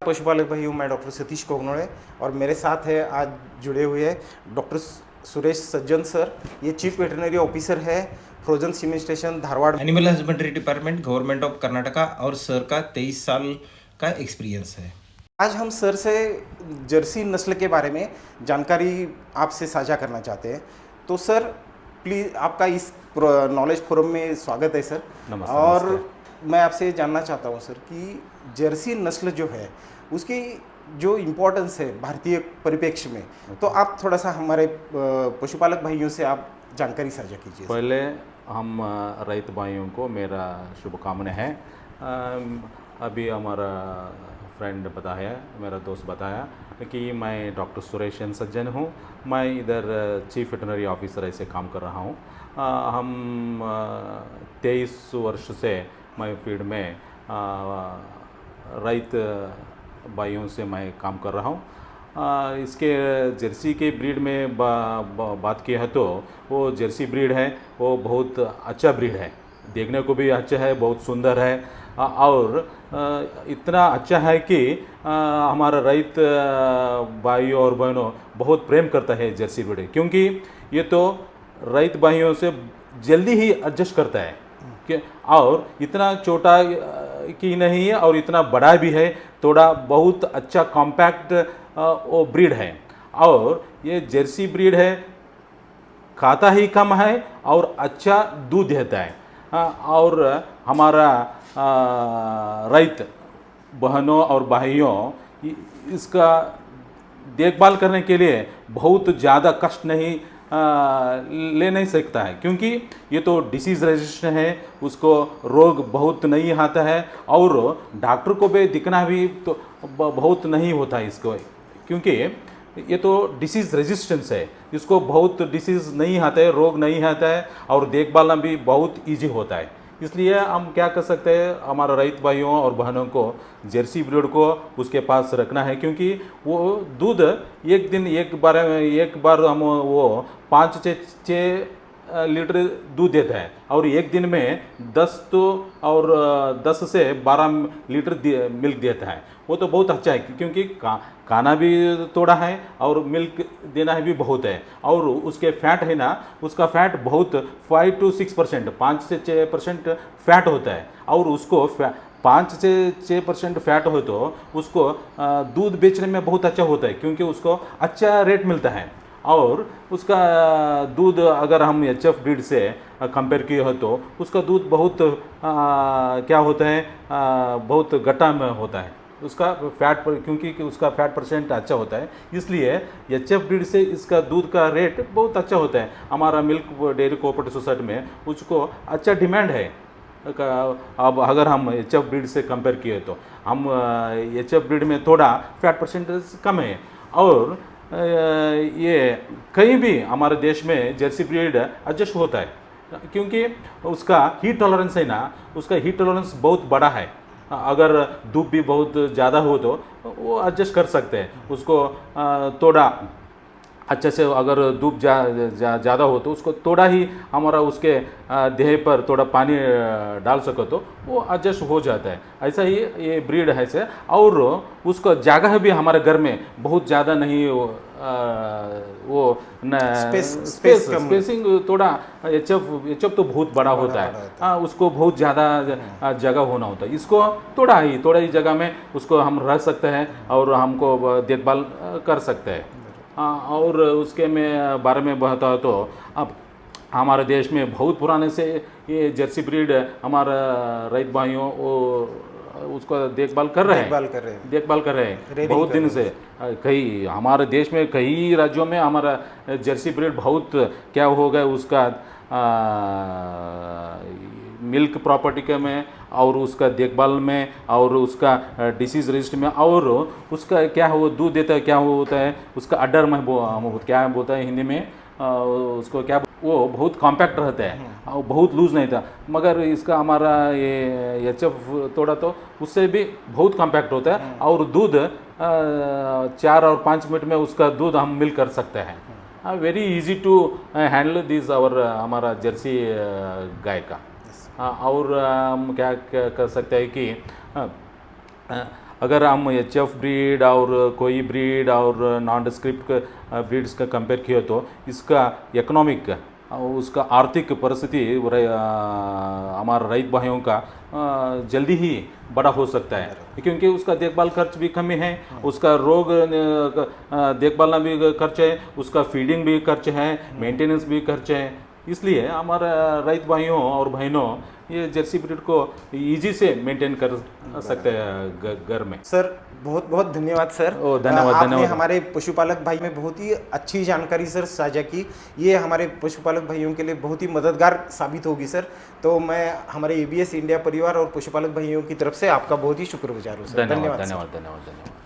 पशुपालक भाई हूँ मैं डॉक्टर सतीश कोगनोड़े और मेरे साथ है आज जुड़े हुए डॉक्टर सुरेश सज्जन सर। ये चीफ वेटरनरी ऑफिसर है frozen cement station Dharwad animal husbandry department government of Karnataka और सर का 23 साल का एक्सपीरियंस है। आज हम सर से जर्सी नस्ल के बारे में जानकारी आपसे साझा करना चाहते हैं। तो सर प्लीज़ आपका इस नॉलेज फोरम में स्वागत है सर। नमस्ते। और नमस्ते। मैं आपसे जानना चाहता हूँ सर कि जर्सी नस्ल जो है उसकी जो इम्पोर्टेंस है भारतीय परिप्रेक्ष्य में, तो आप थोड़ा सा हमारे पशुपालक भाइयों से आप जानकारी साझा कीजिए। पहले हम रैत भाइयों को मेरा शुभकामनाएं है। अभी हमारा फ्रेंड बताया, मेरा दोस्त बताया कि मैं डॉक्टर सुरेश सज्जन हूँ। मैं इधर चीफ वेटरनरी ऑफिसर ऐसे काम कर रहा हूँ। हम 23 वर्ष से मैं फील्ड में रैत भाइयों से मैं काम कर रहा हूँ। इसके जर्सी के ब्रीड में बात की है तो वो जर्सी ब्रीड है, वो बहुत अच्छा ब्रीड है, देखने को भी अच्छा है, बहुत सुंदर है और इतना अच्छा है कि हमारा रैत भाइयों और बहनों बहुत प्रेम करता है जर्सी ब्रीड, क्योंकि ये तो रैत भाइयों से जल्दी ही एडजस्ट करता है कि और इतना छोटा की नहीं है और इतना बड़ा भी है, थोड़ा बहुत अच्छा कॉम्पैक्ट वो ब्रीड है। और ये जर्सी ब्रीड है, खाता ही कम है और अच्छा दूध देता है। और हमारा रैत बहनों और भाइयों इसका देखभाल करने के लिए बहुत ज़्यादा कष्ट नहीं ले नहीं सकता है, क्योंकि ये तो डिसीज़ रेजिस्टेंट है, उसको रोग बहुत नहीं आता है और डॉक्टर को भी दिखना भी तो बहुत नहीं होता है इसको, क्योंकि ये तो डिसीज़ रेजिस्टेंस है, इसको बहुत डिसीज़ नहीं आता है, रोग नहीं आता है और देखभाल भी बहुत ईजी होता है। इसलिए हम क्या कर सकते हैं, हमारा रैत भाइयों और बहनों को जर्सी ब्रीड को उसके पास रखना है, क्योंकि वो दूध एक बार हम वो 5 से 6 लीटर दूध देता है और एक दिन में 10 से 12 लीटर मिल्क देता है। वो तो बहुत अच्छा है, क्योंकि खाना भी थोड़ा है और मिल्क देना भी बहुत है और उसके फैट है ना, उसका फैट बहुत 5 से 6%, 5 से 6% फैट होता है और उसको 5 से 6% फैट हो तो उसको दूध बेचने में बहुत अच्छा होता है, क्योंकि उसको अच्छा रेट मिलता है। और उसका दूध अगर हम HF ब्रीड से कंपेयर किए हो तो उसका दूध बहुत क्या होता है, बहुत गट्टा में होता है उसका फैट पर, क्योंकि उसका फैट परसेंट अच्छा होता है, इसलिए HF ब्रीड से इसका दूध का रेट बहुत अच्छा होता है। हमारा मिल्क डेयरी कोऑपरेटिव सोसाइटी में उसको अच्छा डिमांड है। अब अगर हम HF ब्रीड से कंपेयर किए तो हम HF ब्रीड में थोड़ा फैट परसेंटेज कम है और ये कहीं भी हमारे देश में जर्सी ब्रीड एडजस्ट होता है, क्योंकि उसका हीट टॉलरेंस है ना, उसका हीट टॉलरेंस बहुत बड़ा है। अगर धूप भी बहुत ज़्यादा हो तो वो एडजस्ट कर सकते हैं उसको। थोड़ा अच्छे से अगर धूप ज़्यादा हो तो उसको थोड़ा ही हमारा उसके देह पर थोड़ा पानी डाल सको तो वो एडजस्ट हो जाता है। ऐसा ही ये ब्रीड है से, और उसको जगह भी हमारे घर में बहुत ज़्यादा नहीं, वो स्पेसिंग थोड़ा HF तो बहुत बड़ा होता है, उसको बहुत ज़्यादा जगह होना होता है। इसको थोड़ा ही जगह में उसको हम रख सकते हैं और हमको देखभाल कर सकते हैं। और उसके में बारे में बताओ तो अब हमारे देश में बहुत पुराने से ये जर्सी ब्रीड हमारा रैत भाइयों उसको देखभाल कर रहे हैं बहुत दिन से। कई हमारे देश में कई राज्यों में हमारा जर्सी ब्रीड बहुत क्या हो गया, उसका मिल्क प्रॉपर्टी के में और उसका देखभाल में और उसका डिसीज़ रजिस्टर में और उसका क्या वो दूध देता है, क्या होता है उसका अडर में क्या बोलता है हिंदी में, उसको क्या, वो बहुत कॉम्पैक्ट रहता है और बहुत लूज़ नहीं था। मगर इसका हमारा ये HF थोड़ा तो उससे भी बहुत कॉम्पैक्ट होता है और दूध 4 और 5 मिनट में उसका दूध हम मिल कर सकते हैं। Very easy to handle this हमारा जर्सी गाय का। और हम क्या कर सकते हैं कि अगर हम HF ब्रीड और कोई ब्रीड और नॉन डिस्क्रिप्ट ब्रीड्स का कंपेयर किए तो इसका इकोनॉमिक उसका आर्थिक परिस्थिति हमारे रईत भाइयों का जल्दी ही बड़ा हो सकता है, क्योंकि उसका देखभाल खर्च भी कम है, उसका रोग देखभाल भी खर्च है, उसका फीडिंग भी खर्च है, मेंटेनेंस भी खर्च है। इसलिए हमारे रईत भाइयों और बहनों ये जर्सी ब्रीड को इजी से मेंटेन कर सकते हैं घर में। सर बहुत बहुत धन्यवाद सर। धन्यवाद आपने धन्यवाद। हमारे पशुपालक भाई में बहुत ही अच्छी जानकारी सर साझा की, ये हमारे पशुपालक भाइयों के लिए बहुत ही मददगार साबित होगी सर। तो मैं हमारे ABS इंडिया परिवार और पशुपालक भाइयों की तरफ से आपका बहुत ही शुक्रगुजार हूँ सर। धन्यवाद धन्यवाद धन्यवाद धन्यवाद।